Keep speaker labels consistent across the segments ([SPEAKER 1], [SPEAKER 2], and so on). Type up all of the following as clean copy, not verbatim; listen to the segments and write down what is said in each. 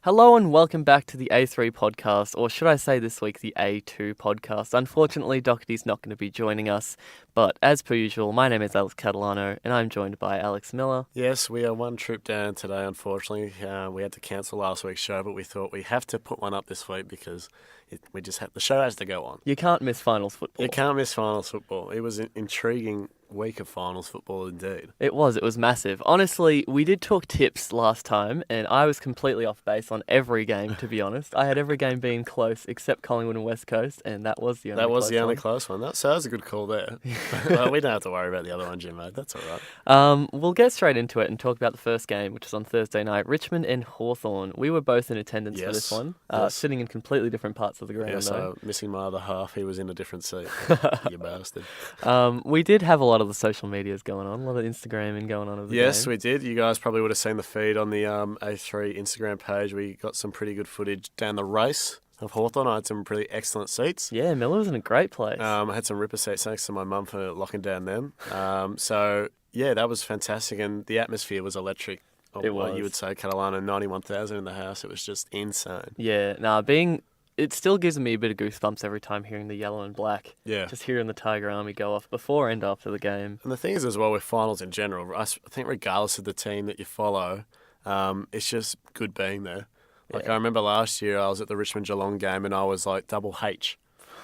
[SPEAKER 1] Hello and welcome back to the A3 podcast, or should I say this week, the A2 podcast. Unfortunately, Doherty's not going to be joining us, but as per usual, my name is Alex Catalano, and I'm joined by Alex Miller.
[SPEAKER 2] Yes, we are one trip down today, unfortunately. We had to cancel last week's show, but we thought we have to put one up this week because the show has to go on.
[SPEAKER 1] You can't miss finals football.
[SPEAKER 2] You can't miss finals football. It was an intriguing week of finals football indeed.
[SPEAKER 1] It was massive. Honestly, we did talk tips last time, and I was completely off base on every game, to be honest. I had every game being close except Collingwood and West Coast, and that was the only
[SPEAKER 2] close one. So that was a good call there. Well, we don't have to worry about the other one, Jim, mate. That's all right.
[SPEAKER 1] We'll get straight into it and talk about the first game, which was on Thursday night. Richmond and Hawthorn. We were both in attendance for this one, sitting in completely different parts of the ground.
[SPEAKER 2] Yes, missing my other half. He was in a different seat. You bastard.
[SPEAKER 1] We did have a lot of the social medias going on, a lot of Instagramming going on of the
[SPEAKER 2] Yes,
[SPEAKER 1] game.
[SPEAKER 2] we did. You guys probably would have seen the feed on the A3 Instagram page. We got some pretty good footage down the race of Hawthorn. I had some pretty excellent seats.
[SPEAKER 1] Yeah, Miller was in a great place.
[SPEAKER 2] I had some ripper seats thanks to my mum for locking down them. So, yeah, that was fantastic, and the atmosphere was electric.
[SPEAKER 1] It was.
[SPEAKER 2] What you would say, Catalano, 91,000 in the house. It was just insane.
[SPEAKER 1] Yeah, it still gives me a bit of goosebumps every time hearing the yellow and black.
[SPEAKER 2] Yeah.
[SPEAKER 1] Just hearing the Tiger Army go off before and after the game.
[SPEAKER 2] And the thing is as well with finals in general, I think regardless of the team that you follow, it's just good being there. Like, I remember last year I was at the Richmond-Geelong game and I was like double H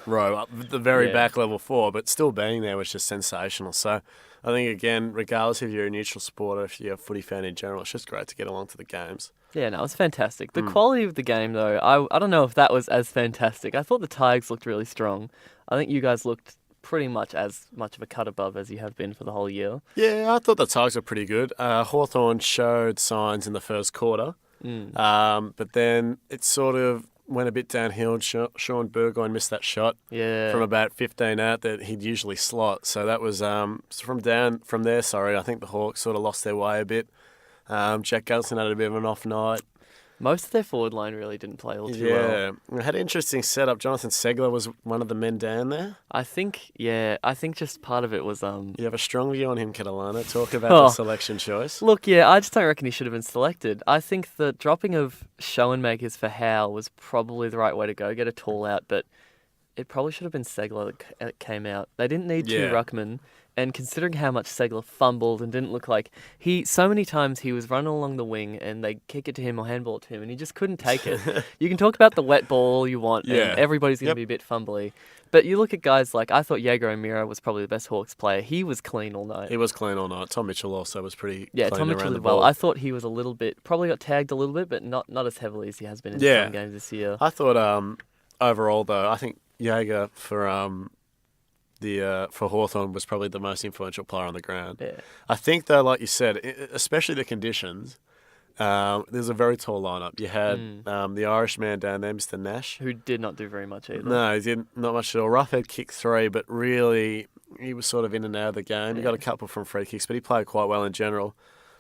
[SPEAKER 2] row up the very back level 4, but still being there was just sensational. So I think, again, regardless if you're a neutral supporter, if you're a footy fan in general, it's just great to get along to the games.
[SPEAKER 1] Yeah, no, it was fantastic. The quality of the game, though, I don't know if that was as fantastic. I thought the Tigers looked really strong. I think you guys looked pretty much as much of a cut above as you have been for the whole year.
[SPEAKER 2] Yeah, I thought the Tigers were pretty good. Hawthorn showed signs in the first quarter, but then it sort of went a bit downhill. Sean Burgoyne missed that shot from about 15 out that he'd usually slot. So that was from there. I think the Hawks sort of lost their way a bit. Jack Gulson had a bit of an off night.
[SPEAKER 1] Most of their forward line really didn't play all too well.
[SPEAKER 2] Yeah, we had an interesting setup. Jonathan Segler was one of the men down there.
[SPEAKER 1] I think just part of it was...
[SPEAKER 2] You have a strong view on him, Catalano. Talk about the selection choice.
[SPEAKER 1] Look, I just don't reckon he should have been selected. I think the dropping of Schoenmakers for Howe was probably the right way to go. Get a tall out, but it probably should have been Segler that came out. They didn't need two ruckmen. And considering how much Segler fumbled and didn't look like so many times he was running along the wing and they kick it to him or handball it to him and he just couldn't take it. You can talk about the wet ball all you want and everybody's going to be a bit fumbly. But you look at guys like, I thought Jaeger O'Meara was probably the best Hawks player. He was clean all night.
[SPEAKER 2] He was clean all night. Tom Mitchell also was pretty clean
[SPEAKER 1] Tom Mitchell
[SPEAKER 2] around the
[SPEAKER 1] did well.
[SPEAKER 2] ball.
[SPEAKER 1] I thought he was probably got tagged a little bit, but not as heavily as he has been in some games this year.
[SPEAKER 2] I thought overall though, I think Jaeger for Hawthorn was probably the most influential player on the ground.
[SPEAKER 1] Yeah.
[SPEAKER 2] I think, though, like you said, especially the conditions, there's a very tall lineup. You had the Irish man down there, Mr. Nash.
[SPEAKER 1] Who did not do very much either.
[SPEAKER 2] No, he didn't, not much at all. Roughhead kicked 3, but really he was sort of in and out of the game. He got a couple from free kicks, but he played quite well in general.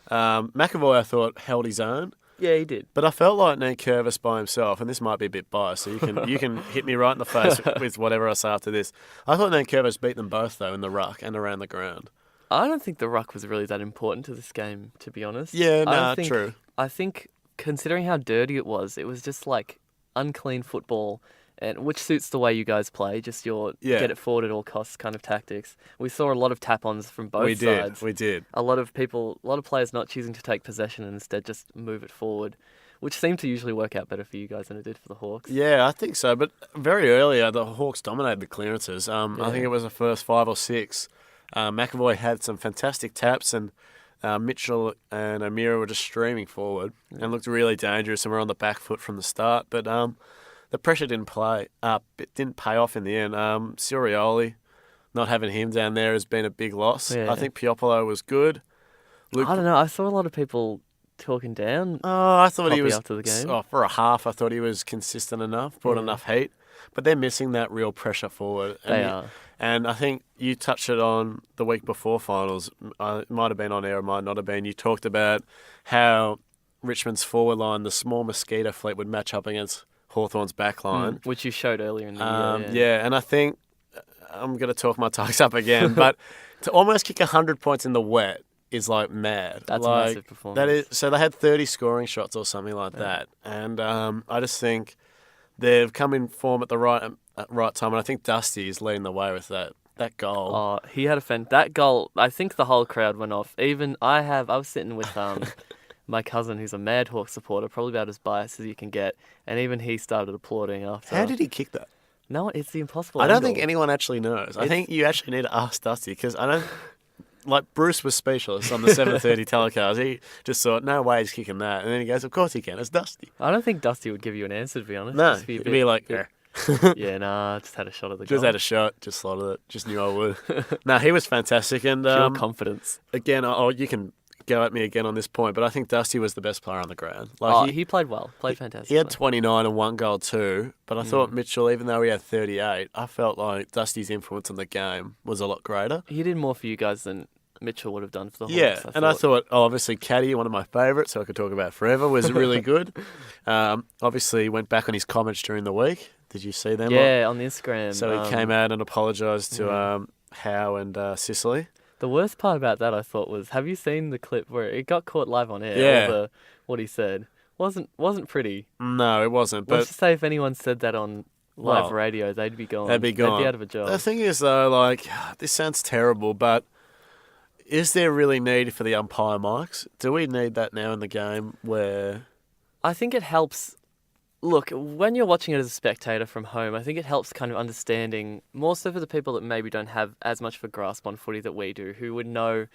[SPEAKER 2] McAvoy, I thought, held his own.
[SPEAKER 1] Yeah, he did.
[SPEAKER 2] But I felt like Nankervis by himself, and this might be a bit biased, so you can hit me right in the face with whatever I say after this. I thought Nankervis beat them both, though, in the ruck and around the ground.
[SPEAKER 1] I don't think the ruck was really that important to this game, to be honest.
[SPEAKER 2] Yeah, true.
[SPEAKER 1] I think, considering how dirty it was just like unclean football, and which suits the way you guys play, just your get it forward at all costs kind of tactics. We saw a lot of tap-ons from both sides.
[SPEAKER 2] We did.
[SPEAKER 1] A lot of players not choosing to take possession and instead just move it forward, which seemed to usually work out better for you guys than it did for the Hawks.
[SPEAKER 2] Yeah, I think so. But very earlier, the Hawks dominated the clearances. I think it was the first 5 or 6. McAvoy had some fantastic taps, and Mitchell and O'Meara were just streaming forward and looked really dangerous, and were on the back foot from the start. But the pressure didn't pay off in the end. Sirioli, not having him down there has been a big loss.
[SPEAKER 1] Yeah.
[SPEAKER 2] I think Piopolo was good.
[SPEAKER 1] I don't know. I saw a lot of people talking down.
[SPEAKER 2] I thought he was
[SPEAKER 1] after the game.
[SPEAKER 2] For a half. I thought he was consistent enough, brought enough heat, but they're missing that real pressure forward.
[SPEAKER 1] They are.
[SPEAKER 2] And I think you touched it on the week before finals. It might have been on air, it might not have been. You talked about how Richmond's forward line, the small mosquito fleet, would match up against Hawthorn's back line.
[SPEAKER 1] Which you showed earlier in the year.
[SPEAKER 2] Yeah, and I think I'm going to talk my Tigers up again, but to almost kick 100 points in the wet is like mad.
[SPEAKER 1] That's
[SPEAKER 2] like,
[SPEAKER 1] a massive performance.
[SPEAKER 2] That is, so they had 30 scoring shots or something like that. And I just think they've come in form at the right time. And I think Dusty is leading the way with that goal.
[SPEAKER 1] Oh, he had that goal. I think the whole crowd went off. Even I was sitting with my cousin, who's a Mad Hawk supporter, probably about as biased as you can get, and even he started applauding after.
[SPEAKER 2] How did he kick that?
[SPEAKER 1] No, it's the impossible.
[SPEAKER 2] I don't
[SPEAKER 1] angle.
[SPEAKER 2] think anyone actually knows. I think you actually need to ask Dusty because I don't. Like Bruce was speechless on the 7:30 telecast. He just thought, no way he's kicking that, and then he goes, "Of course he can. It's Dusty."
[SPEAKER 1] I don't think Dusty would give you an answer, to be honest.
[SPEAKER 2] No,
[SPEAKER 1] Just
[SPEAKER 2] he'd be like, "Yeah."
[SPEAKER 1] Yeah, nah, just had a shot at the goal.
[SPEAKER 2] Just had a shot, just slotted it. Just knew I would. No, he was fantastic, and
[SPEAKER 1] Pure confidence.
[SPEAKER 2] Again, you can go at me again on this point, but I think Dusty was the best player on the ground.
[SPEAKER 1] He played well, played fantastic.
[SPEAKER 2] He had 29 and 1 goal too, but I thought Mitchell, even though he had 38, I felt like Dusty's influence on the game was a lot greater.
[SPEAKER 1] He did more for you guys than Mitchell would have done for the Hawks.
[SPEAKER 2] Yeah, I thought, obviously, Caddy, one of my favourites, who I could talk about forever, was really good. Obviously, went back on his comments during the week. Did you see them?
[SPEAKER 1] Yeah, on the Instagram.
[SPEAKER 2] So he came out and apologised to Howe and Sicily.
[SPEAKER 1] The worst part about that, I thought, was, have you seen the clip where it got caught live on air?
[SPEAKER 2] Yeah.
[SPEAKER 1] What he said wasn't pretty.
[SPEAKER 2] No, it wasn't. But
[SPEAKER 1] Let's just say if anyone said that on live radio, they'd be gone.
[SPEAKER 2] They'd be gone.
[SPEAKER 1] They'd be out of a job.
[SPEAKER 2] The thing is, though, like, this sounds terrible, but is there really need for the umpire mics? Do we need that now in the game where...
[SPEAKER 1] I think it helps. Look, when you're watching it as a spectator from home, I think it helps kind of understanding, more so for the people that maybe don't have as much of a grasp on footy that we do, who would know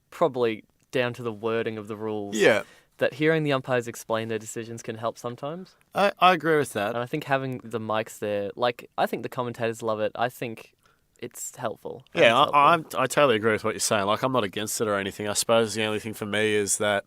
[SPEAKER 1] probably down to the wording of the rules.
[SPEAKER 2] Yeah.
[SPEAKER 1] That hearing the umpires explain their decisions can help sometimes.
[SPEAKER 2] I agree with that.
[SPEAKER 1] And I think having the mics there, I think the commentators love it. I think it's helpful.
[SPEAKER 2] Yeah, I totally agree with what you're saying. Like, I'm not against it or anything. I suppose the only thing for me is that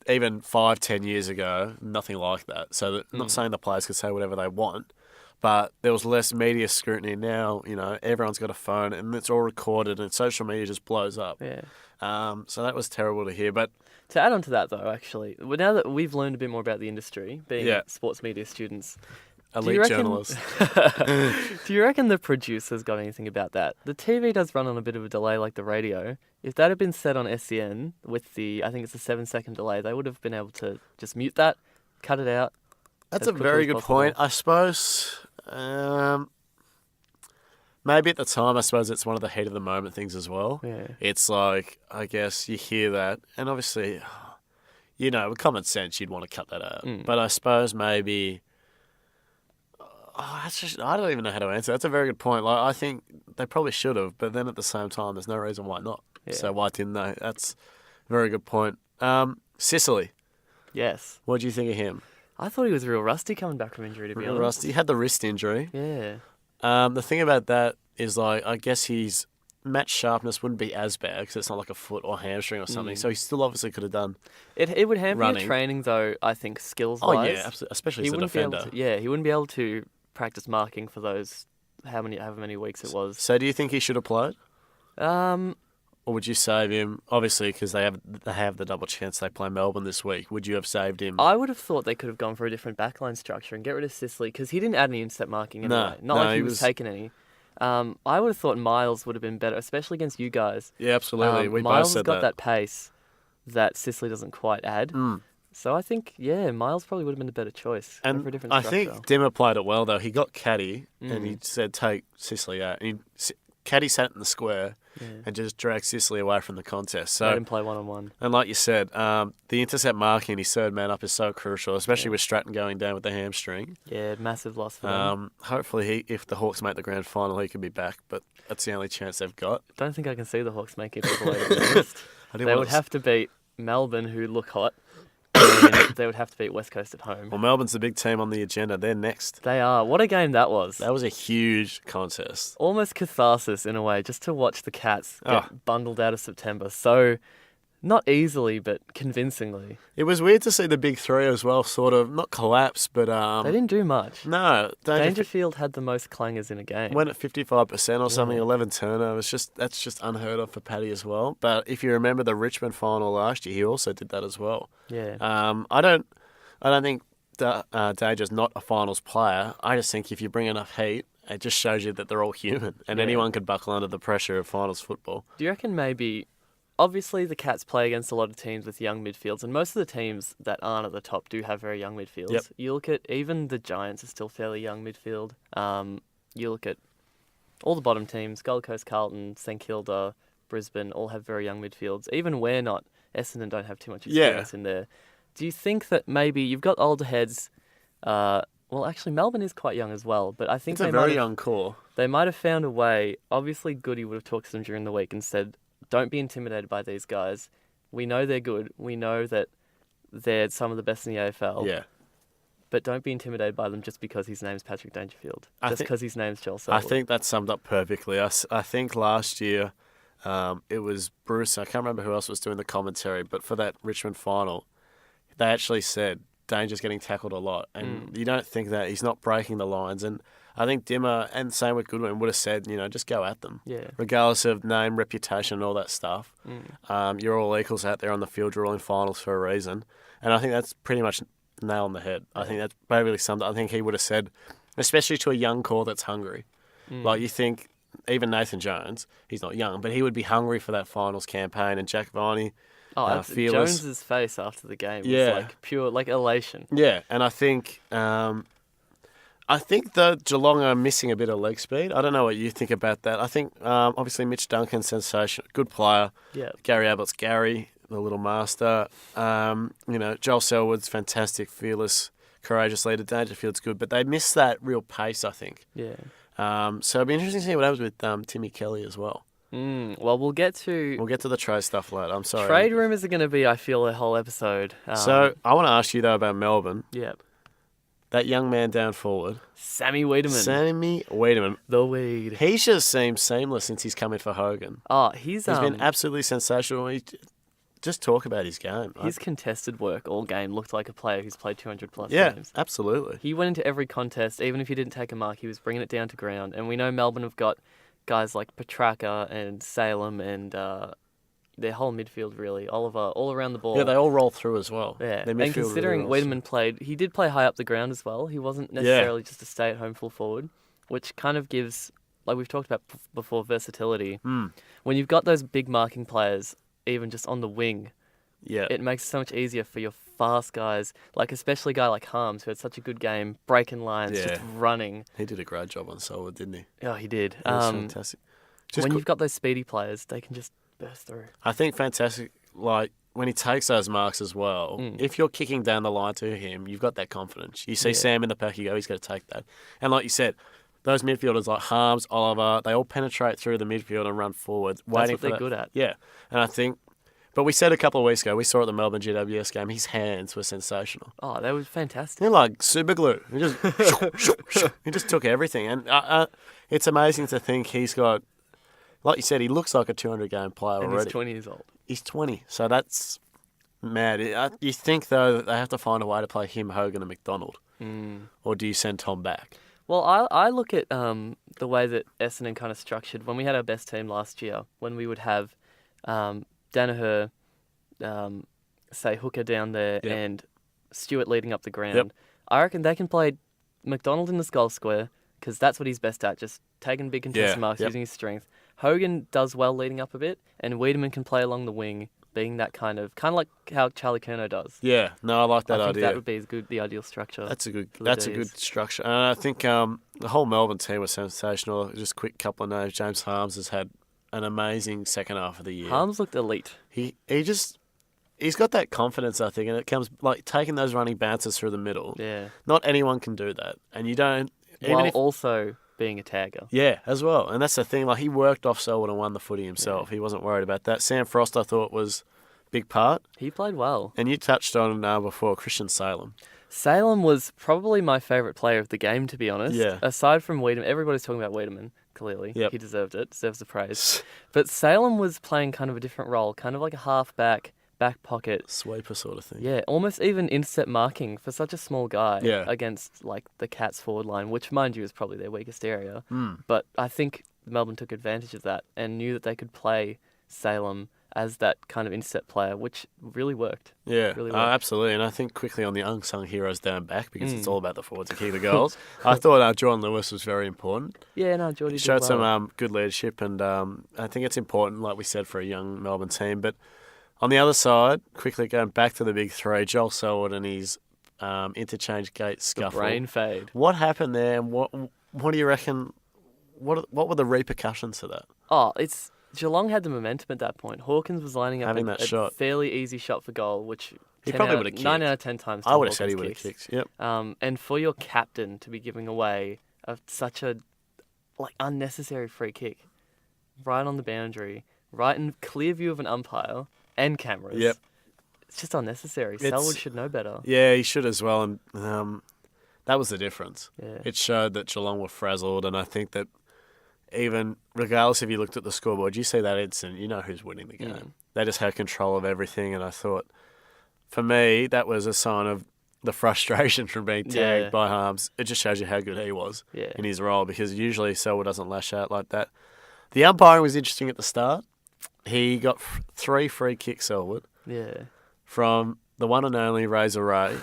[SPEAKER 2] even 5-10 years ago, nothing like that. So that, not saying the players could say whatever they want, but there was less media scrutiny. Now, everyone's got a phone and it's all recorded and social media just blows up.
[SPEAKER 1] Yeah.
[SPEAKER 2] So that was terrible to hear. But
[SPEAKER 1] to add on to that, though, actually, now that we've learned a bit more about the industry, being sports media students,
[SPEAKER 2] elite journalists.
[SPEAKER 1] Do you reckon the producers got anything about that? The TV does run on a bit of a delay like the radio. If that had been said on SEN with I think it's a 7-second delay, they would have been able to just mute that, cut it out.
[SPEAKER 2] That's a very good point. I suppose maybe at the time, I suppose it's one of the heat of the moment things as well.
[SPEAKER 1] Yeah.
[SPEAKER 2] It's like, I guess you hear that, and obviously, with common sense, you'd want to cut that out. But I suppose maybe... I don't even know how to answer. That's a very good point. Like, I think they probably should have, but then at the same time, there's no reason why not. Yeah. So why didn't they? That's a very good point. Sicily.
[SPEAKER 1] Yes.
[SPEAKER 2] What do you think of him?
[SPEAKER 1] I thought he was real rusty coming back from injury, to be honest.
[SPEAKER 2] Rusty. He had the wrist injury.
[SPEAKER 1] Yeah.
[SPEAKER 2] The thing about that is, I guess his match sharpness wouldn't be as bad because it's not like a foot or hamstring or something. So he still obviously could have done.
[SPEAKER 1] It would hamper your training, though, I think, skills-wise.
[SPEAKER 2] Oh, yeah, absolutely. Especially as a defender.
[SPEAKER 1] He wouldn't be able to practice marking for those however many weeks it was.
[SPEAKER 2] So do you think he should have played? Or would you save him? Obviously, because they have the double chance they play Melbourne this week. Would you have saved him?
[SPEAKER 1] I would have thought they could have gone for a different backline structure and get rid of Sicily because he didn't add any instep marking anyway. Not like he was taking any. I would have thought Miles would have been better, especially against you guys.
[SPEAKER 2] Yeah, absolutely. We
[SPEAKER 1] Miles
[SPEAKER 2] both said
[SPEAKER 1] has got that pace that Sicily doesn't quite add. So I think, Miles probably would have been a better choice.
[SPEAKER 2] And
[SPEAKER 1] for a different
[SPEAKER 2] I
[SPEAKER 1] structure.
[SPEAKER 2] think Dimmer played it well, though. He got Caddy, and he said, take Sicily out. And Caddy sat in the square and just dragged Sicily away from the contest. So
[SPEAKER 1] let him play one-on-one.
[SPEAKER 2] And like you said, the intercept marking, his third man up, is so crucial, especially with Stratton going down with the hamstring.
[SPEAKER 1] Yeah, massive loss for them.
[SPEAKER 2] Hopefully, if the Hawks make the grand final, he can be back, but that's the only chance they've got.
[SPEAKER 1] Don't think I can see the Hawks make it all the way to the list. They would have to beat Melbourne, who look hot. And they would have to beat West Coast at home.
[SPEAKER 2] Well, Melbourne's the big team on the agenda. They're next.
[SPEAKER 1] They are. What a game that was.
[SPEAKER 2] That was a huge contest.
[SPEAKER 1] Almost catharsis in a way, just to watch the Cats get bundled out of September. So, not easily, but convincingly.
[SPEAKER 2] It was weird to see the big three as well, sort of, not collapse, but...
[SPEAKER 1] they didn't do much.
[SPEAKER 2] No.
[SPEAKER 1] Dangerfield had the most clangers in a game.
[SPEAKER 2] Went at 55% or something, 11 turnovers. That's just unheard of for Paddy as well. But if you remember the Richmond final last year, he also did that as well.
[SPEAKER 1] Yeah.
[SPEAKER 2] I don't think Danger's not a finals player. I just think if you bring enough heat, it just shows you that they're all human and anyone could buckle under the pressure of finals football.
[SPEAKER 1] Do you reckon maybe... obviously the Cats play against a lot of teams with young midfields, and most of the teams that aren't at the top do have very young midfields.
[SPEAKER 2] Yep.
[SPEAKER 1] You look at even the Giants are still fairly young midfield. You look at all the bottom teams, Gold Coast, Carlton, St Kilda, Brisbane, all have very young midfields. Even we're not, Essendon don't have too much experience in there. Do you think that maybe you've got older heads? Well, actually, Melbourne is quite young as well, but I think
[SPEAKER 2] It's a very young core.
[SPEAKER 1] They might have found a way. Obviously, Goody would have talked to them during the week and said, don't be intimidated by these guys. We know they're good. We know that they're some of the best in the AFL.
[SPEAKER 2] Yeah.
[SPEAKER 1] But don't be intimidated by them just because his name's Patrick Dangerfield. Just because his name's Joel Selwood.
[SPEAKER 2] I think that's summed up perfectly. I think last year it was Bruce. I can't remember who else was doing the commentary, but for that Richmond final, they actually said Danger's getting tackled a lot. And you don't think that he's not breaking the lines. And I think Dimmer, and same with Goodwin, would have said, just go at them.
[SPEAKER 1] Yeah.
[SPEAKER 2] Regardless of name, reputation, and all that stuff. You're all equals out there on the field. You're all in finals for a reason. And I think that's pretty much nail on the head. I think that's basically summed up. I think he would have said, especially to a young core that's hungry. Like you think, even Nathan Jones, he's not young, but he would be hungry for that finals campaign. And Jack Viney, fearless.
[SPEAKER 1] Jones's face after the game was like pure, like elation.
[SPEAKER 2] Yeah, and I think the Geelong are missing a bit of leg speed. I don't know what you think about that. I think obviously Mitch Duncan, sensation, good player.
[SPEAKER 1] Yeah.
[SPEAKER 2] Gary Abbott's Gary, the little master. Joel Selwood's fantastic, fearless, courageous leader. Dangerfield's good, but they miss that real pace, I think.
[SPEAKER 1] Yeah.
[SPEAKER 2] So it'll be interesting to see what happens with Timmy Kelly as well.
[SPEAKER 1] Well, we'll get to
[SPEAKER 2] the trade stuff later. I'm sorry.
[SPEAKER 1] Trade rumours are going to be, I feel, a whole episode.
[SPEAKER 2] So I want to ask you, though, about Melbourne.
[SPEAKER 1] Yep.
[SPEAKER 2] That young man down forward.
[SPEAKER 1] Sammy Wiedemann. The Weed.
[SPEAKER 2] He's just seemed seamless since he's come in for Hogan.
[SPEAKER 1] Oh, he's
[SPEAKER 2] been absolutely sensational. Just talk about his game.
[SPEAKER 1] His contested work all game looked like a player who's played 200-plus games.
[SPEAKER 2] Yeah, absolutely.
[SPEAKER 1] He went into every contest, even if he didn't take a mark, he was bringing it down to ground. And we know Melbourne have got guys like Petrarca and Salem and their whole midfield, really. Oliver, all around the ball.
[SPEAKER 2] Yeah, they all roll through as well.
[SPEAKER 1] Yeah, and considering Wiedemann he did play high up the ground as well. He wasn't necessarily just a stay-at-home full forward, which kind of gives, like we've talked about before, versatility. When you've got those big marking players, even just on the wing, it makes it so much easier for your fast guys, like especially a guy like Harms, who had such a good game, breaking lines, just running.
[SPEAKER 2] He did a great job on Selwood, didn't he?
[SPEAKER 1] Oh, he did.
[SPEAKER 2] It was fantastic.
[SPEAKER 1] When you've got those speedy players, they can just burst through.
[SPEAKER 2] I think fantastic, like when he takes those marks as well, if you're kicking down the line to him, you've got that confidence. You see Sam in the pack, you go, he's going to take that. And like you said, those midfielders like Harms, Oliver, they all penetrate through the midfield and run forward, waiting for that.
[SPEAKER 1] That's what they're good at.
[SPEAKER 2] Yeah, and I think, but we said a couple of weeks ago, we saw at the Melbourne GWS game, his hands were sensational.
[SPEAKER 1] Oh, they were fantastic.
[SPEAKER 2] They're like super glue. He just took everything, and it's amazing to think he's got, like you said, he looks like a 200-game player
[SPEAKER 1] and
[SPEAKER 2] already.
[SPEAKER 1] He's 20 years old.
[SPEAKER 2] He's 20, so that's mad. You think, though, that they have to find a way to play him, Hogan, and McDonald? Or do you send Tom back?
[SPEAKER 1] Well, I look at the way that Essendon kind of structured, when we had our best team last year, when we would have Danaher, say, Hooker down there, and Stewart leading up the ground. I reckon they can play McDonald in the goal square, because that's what he's best at, just taking big contested marks, using his strength. Hogan does well leading up a bit, and Wiedemann can play along the wing, being that kind of like how Charlie Curnow does.
[SPEAKER 2] Yeah, no, I like that idea.
[SPEAKER 1] I think that would be the ideal structure.
[SPEAKER 2] That's a good structure. And I think the whole Melbourne team was sensational. Just a quick couple of names. James Harms has had an amazing second half of the year.
[SPEAKER 1] Harms looked elite.
[SPEAKER 2] He's got that confidence, I think, and it comes like taking those running bounces through the middle.
[SPEAKER 1] Yeah.
[SPEAKER 2] Not anyone can do that, and you don't.
[SPEAKER 1] While also being a tagger.
[SPEAKER 2] Yeah, as well. And that's the thing. Like, he worked off Selwood and won the footy himself. He wasn't worried about that. Sam Frost, I thought, was a big part.
[SPEAKER 1] He played well.
[SPEAKER 2] And you touched on before Christian Salem.
[SPEAKER 1] Salem was probably my favourite player of the game, to be honest.
[SPEAKER 2] Yeah.
[SPEAKER 1] Aside from Wiedemann, everybody's talking about Wiedemann, clearly.
[SPEAKER 2] Yep.
[SPEAKER 1] He deserves the praise. But Salem was playing kind of a different role, kind of like a half-back, back pocket.
[SPEAKER 2] Sweeper sort of thing.
[SPEAKER 1] Yeah, almost even intercept marking for such a small guy against like the Cats forward line, which, mind you, is probably their weakest area. But I think Melbourne took advantage of that and knew that they could play Salem as that kind of intercept player, which really worked.
[SPEAKER 2] Yeah,
[SPEAKER 1] Really worked.
[SPEAKER 2] absolutely. And I think quickly on the unsung heroes down back, because it's all about the forwards to kick the goals. I thought Jordan Lewis was very important.
[SPEAKER 1] Yeah, no, Geordie
[SPEAKER 2] He showed
[SPEAKER 1] did well.
[SPEAKER 2] some good leadership, and I think it's important, like we said, for a young Melbourne team. But on the other side, quickly going back to the big three, Joel Selwood and his interchange gate scuffle.
[SPEAKER 1] Brain fade.
[SPEAKER 2] What happened there, and what do you reckon? What were the repercussions to that?
[SPEAKER 1] Oh, it's Geelong had the momentum at that point. Hawkins was lining up
[SPEAKER 2] Having that shot.
[SPEAKER 1] fairly easy shot for goal, which
[SPEAKER 2] He probably would have kicked.
[SPEAKER 1] 9 out of 10 times.
[SPEAKER 2] I would have said he would have kicked. Yep.
[SPEAKER 1] And for your captain to be giving away such a unnecessary free kick, right on the boundary, right in clear view of an umpire and cameras.
[SPEAKER 2] Yep.
[SPEAKER 1] It's just unnecessary. Selwood should know better.
[SPEAKER 2] Yeah, he should as well, and that was the difference.
[SPEAKER 1] Yeah.
[SPEAKER 2] It showed that Geelong were frazzled, and I think that even regardless if you looked at the scoreboard, you see that instant, you know who's winning the game. They just had control of everything, and I thought, for me, that was a sign of the frustration from being tagged by Harms. It just shows you how good he was in his role, because usually Selwood doesn't lash out like that. The umpiring was interesting at the start. He got 3 free kicks, Selwood.
[SPEAKER 1] Yeah.
[SPEAKER 2] From the one and only Razor Ray.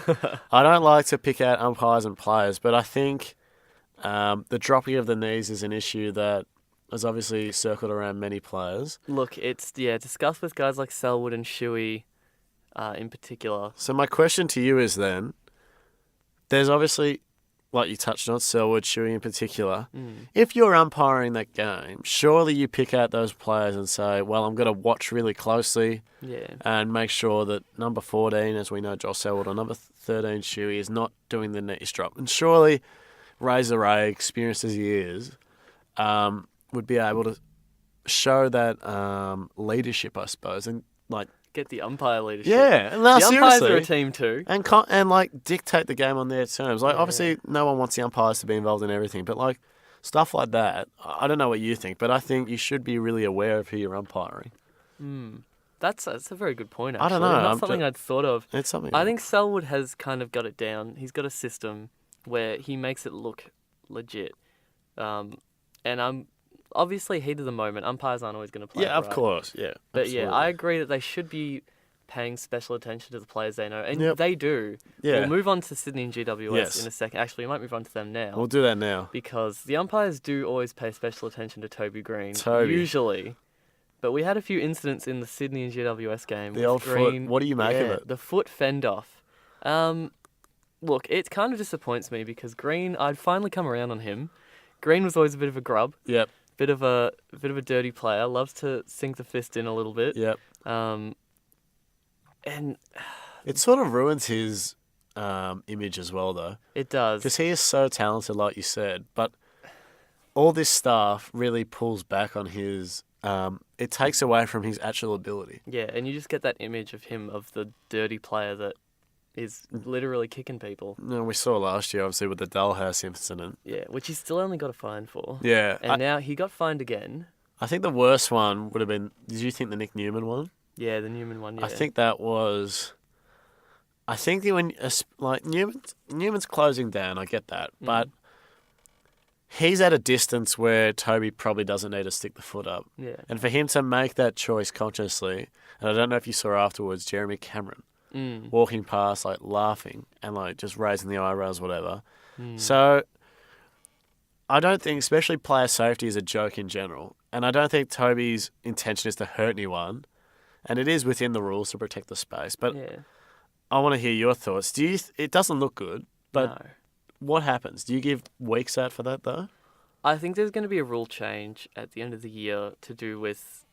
[SPEAKER 2] I don't like to pick out umpires and players, but I think the dropping of the knees is an issue that has obviously circled around many players.
[SPEAKER 1] Look, it's discussed with guys like Selwood and Shuey in particular.
[SPEAKER 2] So my question to you is then, there's obviously, like you touched on, Selwood, Shuey in particular. If you're umpiring that game, surely you pick out those players and say, well, I'm going to watch really closely and make sure that number 14, as we know, Joel Selwood, or number 13, Shuey, is not doing the knees drop. And surely Razor Ray, experienced as he is, would be able to show that leadership, I suppose, and
[SPEAKER 1] get the umpire leadership.
[SPEAKER 2] Yeah, no,
[SPEAKER 1] the
[SPEAKER 2] seriously.
[SPEAKER 1] umpires are a team too,
[SPEAKER 2] and dictate the game on their terms. Obviously, no one wants the umpires to be involved in everything, but stuff like that. I don't know what you think, but I think you should be really aware of who you're umpiring.
[SPEAKER 1] That's a very good point. Actually.
[SPEAKER 2] I don't know.
[SPEAKER 1] Not something I'd thought of.
[SPEAKER 2] It's something.
[SPEAKER 1] I think Selwood has kind of got it down. He's got a system where he makes it look legit. And I'm obviously heat of the moment. Umpires aren't always going to play.
[SPEAKER 2] Yeah, of course. Yeah,
[SPEAKER 1] but
[SPEAKER 2] absolutely.
[SPEAKER 1] I agree that they should be paying special attention to the players they know, and they do.
[SPEAKER 2] Yeah.
[SPEAKER 1] We'll move on to Sydney and GWS in a second. Actually, we might move on to them now.
[SPEAKER 2] We'll do that now
[SPEAKER 1] because the umpires do always pay special attention to Toby Green.
[SPEAKER 2] Usually.
[SPEAKER 1] But we had a few incidents in the Sydney and GWS game.
[SPEAKER 2] The old
[SPEAKER 1] Green,
[SPEAKER 2] foot. What do you make of it?
[SPEAKER 1] The foot fend off. Look, it kind of disappoints me because Green, I'd finally come around on him. Green was always a bit of a grub.
[SPEAKER 2] Yep.
[SPEAKER 1] Bit of a dirty player. Loves to sink the fist in a little bit.
[SPEAKER 2] Yep.
[SPEAKER 1] And
[SPEAKER 2] it sort of ruins his image as well, though.
[SPEAKER 1] It does.
[SPEAKER 2] Because he is so talented, like you said, but all this stuff really pulls back on his. It takes away from his actual ability.
[SPEAKER 1] Yeah, and you just get that image of him, of the dirty player that is literally kicking people.
[SPEAKER 2] No, we saw last year, obviously, with the Dullhouse incident.
[SPEAKER 1] Yeah, which he still only got a fine for.
[SPEAKER 2] Yeah.
[SPEAKER 1] And now he got fined again.
[SPEAKER 2] I think the worst one would have been, did you think the Nick Newman one?
[SPEAKER 1] Yeah, the Newman one, yeah.
[SPEAKER 2] I think that was, Newman's closing down, I get that, but he's at a distance where Toby probably doesn't need to stick the foot up.
[SPEAKER 1] Yeah.
[SPEAKER 2] And for him to make that choice consciously, and I don't know if you saw afterwards, Jeremy Cameron walking past, laughing and just raising the eyebrows, whatever. So I don't think, especially player safety is a joke in general, and I don't think Toby's intention is to hurt anyone, and it is within the rules to protect the space. But I want to hear your thoughts. It doesn't look good, but
[SPEAKER 1] no.
[SPEAKER 2] What happens? Do you give weeks out for that, though?
[SPEAKER 1] I think there's going to be a rule change at the end of the year to do with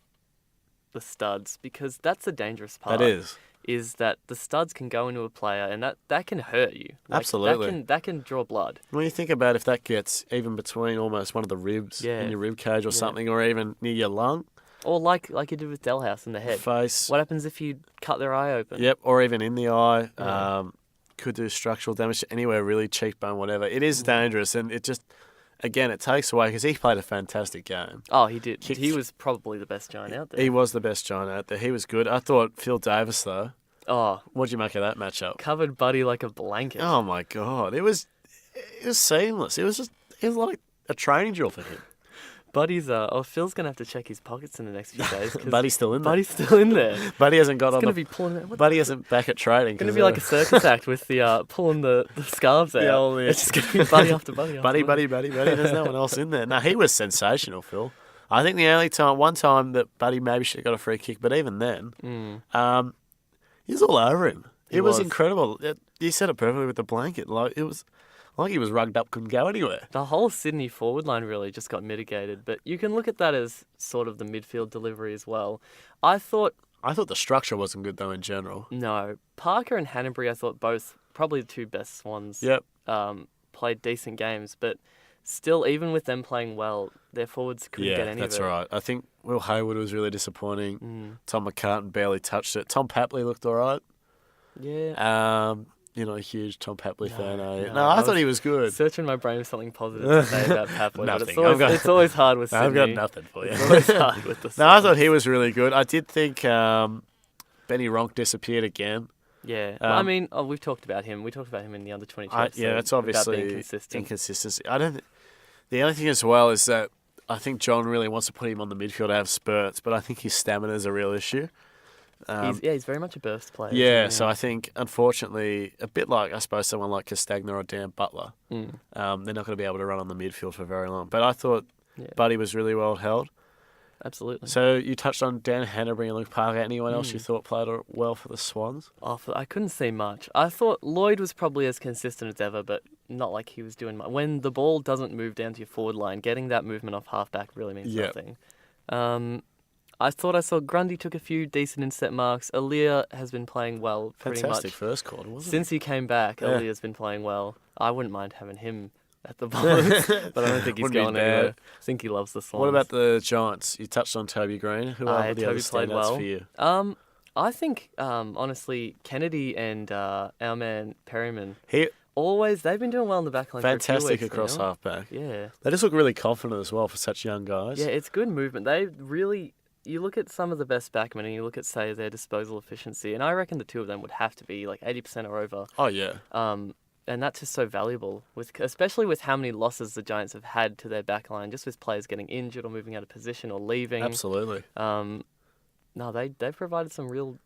[SPEAKER 1] the studs, because that's the dangerous part.
[SPEAKER 2] That is
[SPEAKER 1] that the studs can go into a player, and that can hurt you.
[SPEAKER 2] Absolutely.
[SPEAKER 1] That can draw blood.
[SPEAKER 2] When you think about if that gets even between almost one of the ribs in your rib cage or something, or even near your lung.
[SPEAKER 1] Or like you did with Delhouse in the head.
[SPEAKER 2] Face.
[SPEAKER 1] What happens if you cut their eye open?
[SPEAKER 2] Yep, or even in the eye. Could do structural damage to anywhere, really, cheekbone, whatever. It is dangerous, and it just, again, it takes away, because he played a fantastic game.
[SPEAKER 1] Oh, he did. He was probably the best giant out there.
[SPEAKER 2] He was the best giant out there. He was good. I thought Phil Davis, though.
[SPEAKER 1] Oh.
[SPEAKER 2] What'd you make of that matchup?
[SPEAKER 1] Covered Buddy like a blanket.
[SPEAKER 2] Oh, my God. It was seamless. It was like a training drill for him.
[SPEAKER 1] Buddy's Phil's gonna have to check his pockets in the next few days. 'Cause
[SPEAKER 2] Buddy's still in there.
[SPEAKER 1] Buddy's still in there.
[SPEAKER 2] Buddy hasn't got
[SPEAKER 1] It's
[SPEAKER 2] on
[SPEAKER 1] gonna
[SPEAKER 2] the...
[SPEAKER 1] be pulling it.
[SPEAKER 2] Buddy isn't back at training.
[SPEAKER 1] It's gonna be like a circus act with the pulling the scarves out.
[SPEAKER 2] Yeah,
[SPEAKER 1] It's just gonna be buddy after buddy after
[SPEAKER 2] Buddy. There's no one else in there. No, he was sensational, Phil. I think the only one time that Buddy maybe should have got a free kick, but even then, he was all over him. It was incredible. You said it perfectly with the blanket. Like it was like he was rugged up, couldn't go anywhere.
[SPEAKER 1] The whole Sydney forward line really just got mitigated, but you can look at that as sort of the midfield delivery as well. I thought
[SPEAKER 2] the structure wasn't good though in general.
[SPEAKER 1] No, Parker and Hanbury, I thought both probably the two best Swans.
[SPEAKER 2] Yep.
[SPEAKER 1] Played decent games, but still, even with them playing well, their forwards couldn't get any of it.
[SPEAKER 2] Yeah, that's right. I think Will Hayward was really disappointing. Tom McCartan barely touched it. Tom Papley looked all right.
[SPEAKER 1] Yeah.
[SPEAKER 2] You're not a huge Tom Papley fan, are you? No, I thought he was good.
[SPEAKER 1] Searching my brain for something positive to say about Papley.
[SPEAKER 2] Nothing.
[SPEAKER 1] But it's always hard with Sydney.
[SPEAKER 2] I've got nothing for you.
[SPEAKER 1] It's always hard with the
[SPEAKER 2] No, I thought he was really good. I did think Benny Ronk disappeared again.
[SPEAKER 1] Yeah. Well, I mean, we've talked about him. We talked about him in the under-20 chat.
[SPEAKER 2] Yeah, that's obviously inconsistency. The only thing as well is that I think John really wants to put him on the midfield to have spurts, but I think his stamina is a real issue.
[SPEAKER 1] He's very much a burst player.
[SPEAKER 2] Yeah, so I think, unfortunately, a bit like, I suppose, someone like Castagna or Dan Butler, they're not going to be able to run on the midfield for very long. But I thought Buddy was really well held.
[SPEAKER 1] Absolutely.
[SPEAKER 2] So you touched on Dan Hanbury and Luke Parker. Anyone else you thought played well for the Swans?
[SPEAKER 1] I couldn't see much. I thought Lloyd was probably as consistent as ever, but not like he was doing much. When the ball doesn't move down to your forward line, getting that movement off halfback really means nothing. I thought I saw Grundy took a few decent intercept marks. Aaliyah has been playing well pretty
[SPEAKER 2] Fantastic
[SPEAKER 1] much.
[SPEAKER 2] first quarter, wasn't it?
[SPEAKER 1] Since he came back, Aaliyah's been playing well. I wouldn't mind having him at the Bullets, but I don't think he's going anywhere. I think he loves the Swans.
[SPEAKER 2] What about the Giants? You touched on Toby Green. Who are the other standouts for you?
[SPEAKER 1] I think, honestly, Kennedy and our man Perryman, they've been doing well in the backline.
[SPEAKER 2] Fantastic
[SPEAKER 1] for a few weeks
[SPEAKER 2] across
[SPEAKER 1] now.
[SPEAKER 2] halfback.
[SPEAKER 1] Yeah.
[SPEAKER 2] They just look really confident as well for such young guys.
[SPEAKER 1] Yeah, it's good movement. They really... You look at some of the best backmen and you look at, say, their disposal efficiency, and I reckon the two of them would have to be like 80% or over.
[SPEAKER 2] Oh, yeah.
[SPEAKER 1] And that's just so valuable, especially with how many losses the Giants have had to their backline, just with players getting injured or moving out of position or leaving.
[SPEAKER 2] Absolutely.
[SPEAKER 1] They've provided some real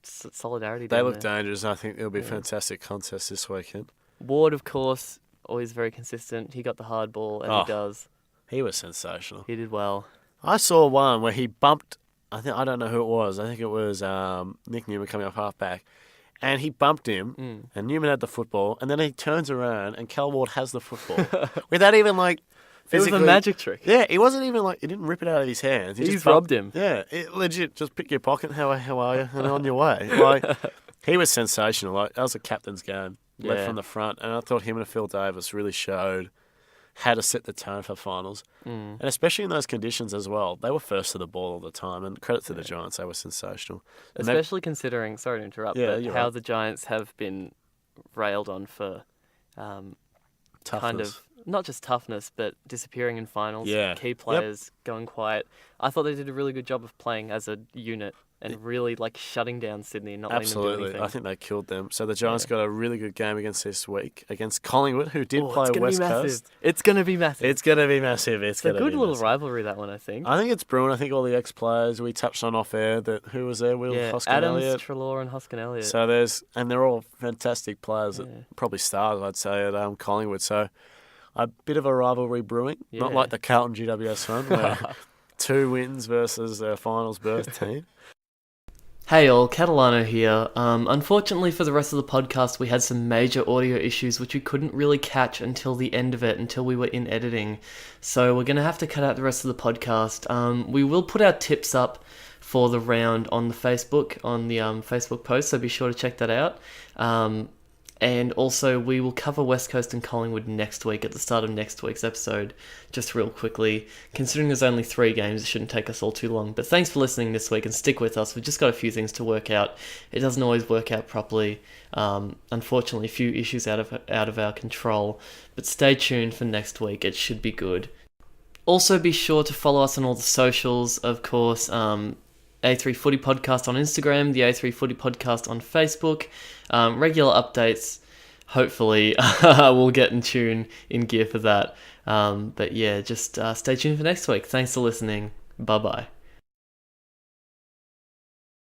[SPEAKER 1] solidarity.
[SPEAKER 2] They look dangerous. I think it'll be a fantastic contest this weekend.
[SPEAKER 1] Ward, of course, always very consistent. He got the hard ball, and he does.
[SPEAKER 2] He was sensational.
[SPEAKER 1] He did well.
[SPEAKER 2] I saw one where he bumped, I don't know who it was. I think it was Nick Newman coming off halfback. And he bumped him, and Newman had the football, and then he turns around, and Cal Ward has the football. Without even, physically...
[SPEAKER 1] It was a magic trick.
[SPEAKER 2] Yeah, he wasn't even, he didn't rip it out of his hands.
[SPEAKER 1] He just robbed him.
[SPEAKER 2] Yeah, legit, just pick your pocket, how are you, and on your way. He was sensational. That was a captain's game, led from the front, and I thought him and Phil Davis really showed how to set the tone for finals. And especially in those conditions as well. They were first to the ball all the time, and credit to the Giants, they were sensational.
[SPEAKER 1] Especially considering, sorry to interrupt, but how the Giants have been railed on for kind of, not just toughness, but disappearing in finals, key players going quiet. I thought they did a really good job of playing as a unit and really shutting down Sydney and not letting them do anything.
[SPEAKER 2] I think they killed them. So the Giants got a really good game this week against Collingwood, who did play West Coast.
[SPEAKER 1] It's going to be massive.
[SPEAKER 2] It's going to be massive. It's
[SPEAKER 1] a good little rivalry, that one, I think.
[SPEAKER 2] I think it's brewing. I think all the ex-players, we touched on off-air, who was there? Hoskin
[SPEAKER 1] Adams,
[SPEAKER 2] Elliott.
[SPEAKER 1] Treloar and Hoskin Elliott.
[SPEAKER 2] So they're all fantastic players, probably stars, I'd say, at Collingwood. So a bit of a rivalry brewing, not like the Carlton GWS one, where 2 wins versus a finals berth team.
[SPEAKER 1] Hey all, Catalano here. Unfortunately for the rest of the podcast, we had some major audio issues which we couldn't really catch until the end of it, until we were in editing. So we're going to have to cut out the rest of the podcast. We will put our tips up for the round on the Facebook, on the Facebook post, so be sure to check that out. And also, we will cover West Coast and Collingwood next week, at the start of next week's episode, just real quickly. Considering there's only 3 games, it shouldn't take us all too long. But thanks for listening this week, and stick with us. We've just got a few things to work out. It doesn't always work out properly. Unfortunately, a few issues out of our control. But stay tuned for next week. It should be good. Also, be sure to follow us on all the socials, of course. A3 Footy Podcast on Instagram, the A3 Footy Podcast on Facebook, regular updates hopefully we'll get in gear for that. But yeah, just stay tuned for next week. Thanks for listening. Bye bye.